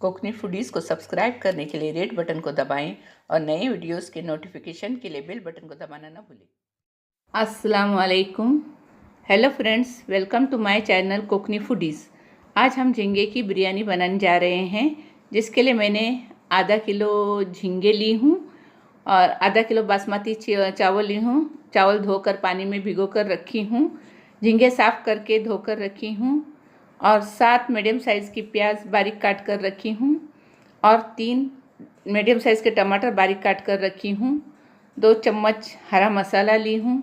Konkani foodies को subscribe करने के लिए रेड बटन को दबाएं और नए वीडियोस के नोटिफिकेशन के लिए बेल बटन को दबाना ना भूलें। अस्सलाम वालेकुम। Hello friends, welcome to my channel Kokni foodies. आज हम झींगे की बिरयानी बनाने जा रहे हैं, जिसके लिए मैंने आधा किलो झींगे ली हूँ और आधा किलो बासमती चावल ली हूँ। चावल धोकर पानी में भिगो कर रखी हूँ। झींगे साफ़ करके धोकर रखी हूँ और 7 मीडियम साइज़ की प्याज बारीक काट कर रखी हूँ और 3 मीडियम साइज़ के टमाटर बारीक काट कर रखी हूँ। 2 चम्मच हरा मसाला ली हूँ,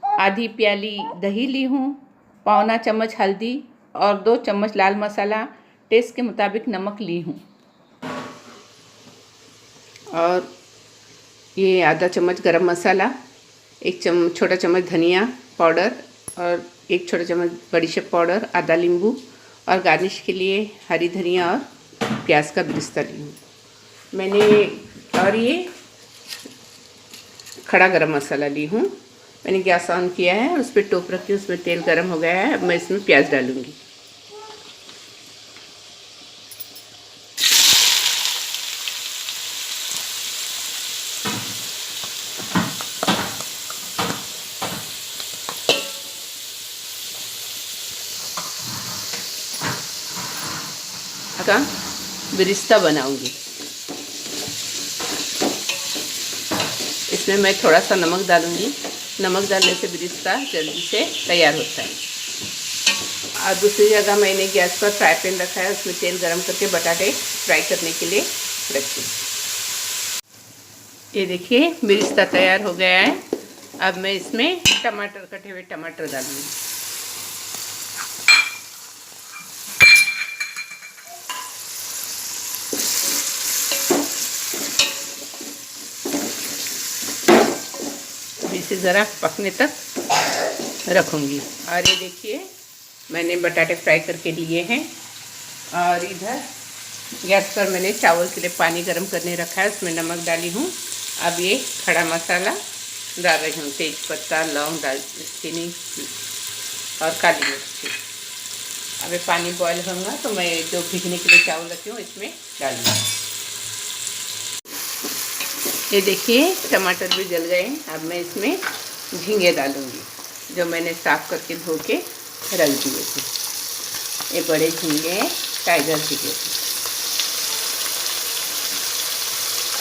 आधी प्याली दही ली हूँ, पौना चम्मच हल्दी और 2 चम्मच लाल मसाला, टेस्ट के मुताबिक नमक ली हूँ और ये आधा चम्मच गरम मसाला, एक छोटा चम्मच धनिया पाउडर और एक छोटा चम्मच बड़ीशेप पाउडर, आधा नींबू और गार्निश के लिए हरी धनिया और प्याज का बिस्ता ली हूँ मैंने। और ये खड़ा गरम मसाला ली हूँ। मैंने गैस ऑन किया है, उस पर टोप रखी, उसमें तेल गरम हो गया है। अब मैं इसमें प्याज डालूँगी। का बिरिस्ता बनाऊंगी। इसमें मैं थोड़ा सा नमक डालूंगी। नमक डालने से बिरिस्ता जल्दी से तैयार होता है। और दूसरी जगह मैंने गैस पर फ्राई पैन रखा है, उसमें तेल गरम करके बटाटे फ्राई करने के लिए रखी। ये देखिए बिरिस्ता तैयार हो गया है। अब मैं इसमें टमाटर, कटे हुए टमाटर डालूंगी। इसे ज़रा पकने तक रखूँगी। और ये देखिए मैंने बटाटे फ्राई करके लिए हैं और इधर गैस पर मैंने चावल के लिए पानी गर्म करने रखा है, उसमें नमक डाली हूँ। अब ये खड़ा मसाला डाल रही हूँ, तेज पत्ता, लौंग, दालचीनी और काली मिर्ची। अब ये पानी बॉयल होगा तो मैं जो भिगने के लिए चावल रखी हूँ इसमें डालूँगी। ये देखिए टमाटर भी जल गए। अब मैं इसमें झींगे डालूँगी, जो मैंने साफ़ करके धो के रख दिए थे। ये बड़े झींगे हैं, टाइगर झींगे।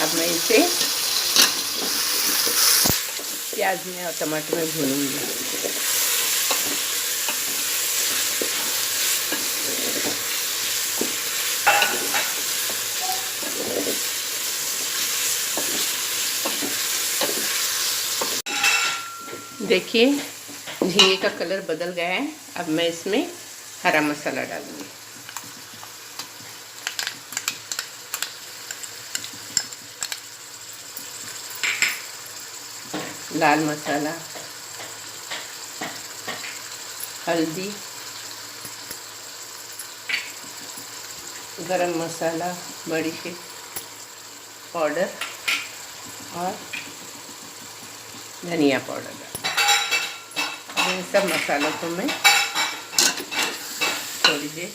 अब मैं इसे प्याज में और टमाटर में भूनूँगी। देखिए झींगे का कलर बदल गया है। अब मैं इसमें हरा मसाला डालूँगी। लाल मसाला, हल्दी, गरम मसाला, बड़ीशेप पाउडर और धनिया पाउडर। इन सब मसालों को मैं थोड़ी देर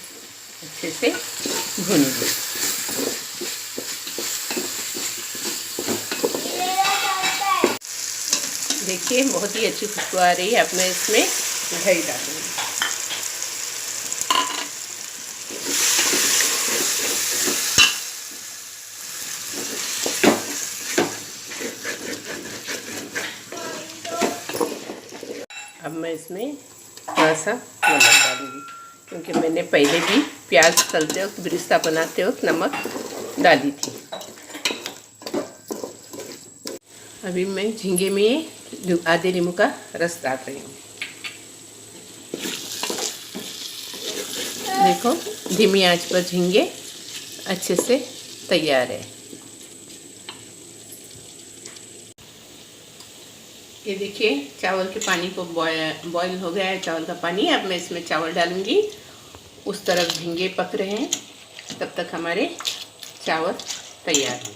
अच्छे से भूनूंगी। देखिए बहुत ही अच्छी खुशबू आ रही है। अब मैं इसमें दही डालूंगी। अब मैं इसमें थोड़ा सा नमक डालूंगी, क्योंकि मैंने पहले भी प्याज तलते वक्त, बिरिस्ता बनाते वक्त नमक डाली थी। अभी मैं झींगे में आधे नींबू का रस डाल रही हूँ। देखो धीमी आंच पर झींगे अच्छे से तैयार है। ये देखिए चावल के पानी को बॉयल हो गया है, चावल का पानी। अब मैं इसमें चावल डालूंगी। उस तरफ झींगे पक रहे हैं, तब तक हमारे चावल तैयार हैं।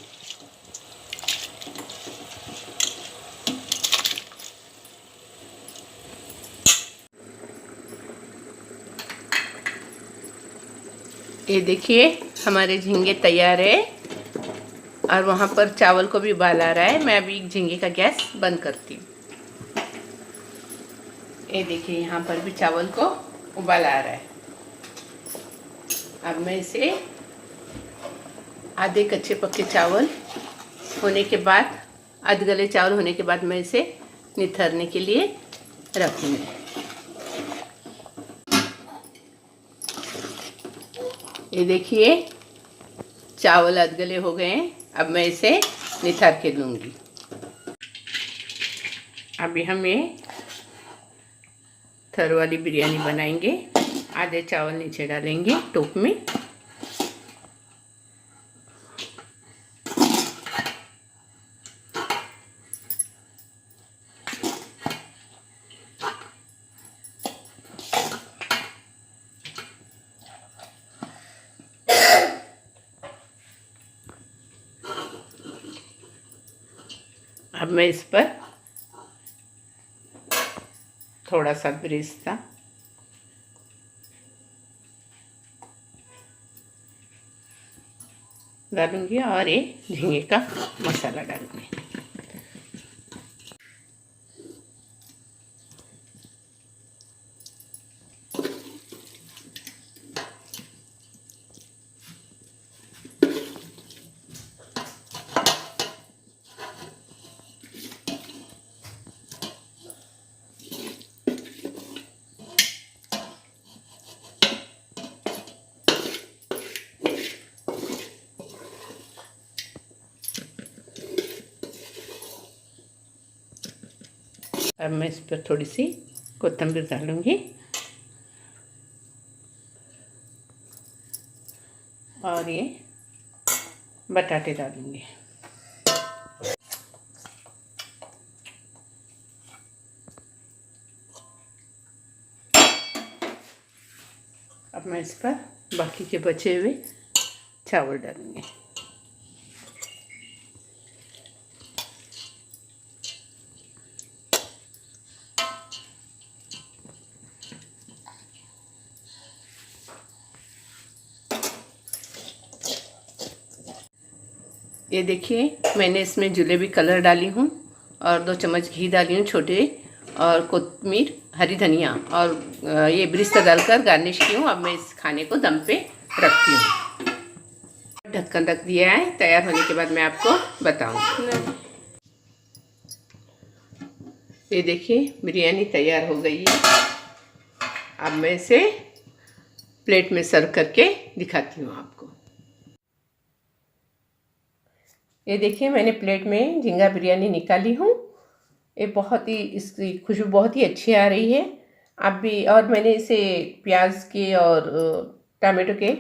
ये देखिए हमारे झींगे तैयार है और वहाँ पर चावल को भी उबाल आ रहा है। मैं अभी झींगे का गैस बंद करती हूँ। ये देखिए यहाँ पर भी चावल को उबाल आ रहा है। अब मैं इसे आधे कच्चे पक्के चावल होने के बाद, आध गले चावल होने के बाद मैं इसे निथरने के लिए रखूँगी। ये देखिए चावल आध गले हो गए हैं। अब मैं इसे निथर के लूँगी। अभी हम ये थर वाली बिरयानी बनाएंगे। आधे चावल नीचे डालेंगे टोप में। अब मैं इस पर थोड़ा सा बेरेस्ता डालूंगी और ये झींगे का मसाला डालूंगी। अब मैं इस पर थोड़ी सी कोथिंबीर डालूंगी और ये बटाटे डालूंगी। अब मैं इस पर बाकी के बचे हुए चावल डालूंगी। ये देखिए मैंने इसमें जलेबी कलर डाली हूँ और 2 चम्मच घी डाली हूँ छोटे, और कोतमीर, हरी धनिया और ये बिरिस्ता डालकर गार्निश की हूँ। अब मैं इस खाने को दम पे रखती हूँ। ढक्कन रख दिया है। तैयार होने के बाद मैं आपको बताऊँगी। ये देखिए बिरयानी तैयार हो गई है। अब मैं इसे प्लेट में सर्व करके दिखाती हूँ आपको। ये देखिए मैंने प्लेट में झींगा बिरयानी निकाली हूँ। ये बहुत ही, इसकी खुशबू बहुत ही अच्छी आ रही है। आप भी, और मैंने इसे प्याज के और टमाटो के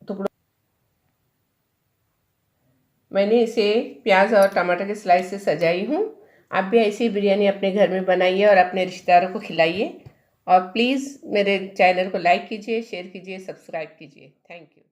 टुकड़ों, मैंने इसे प्याज और टमाटर के स्लाइस से सजाई हूँ। आप भी ऐसी बिरयानी अपने घर में बनाइए और अपने रिश्तेदारों को खिलाइए। और प्लीज़ मेरे चैनल को लाइक कीजिए, शेयर कीजिए, सब्सक्राइब कीजिए। Thank you.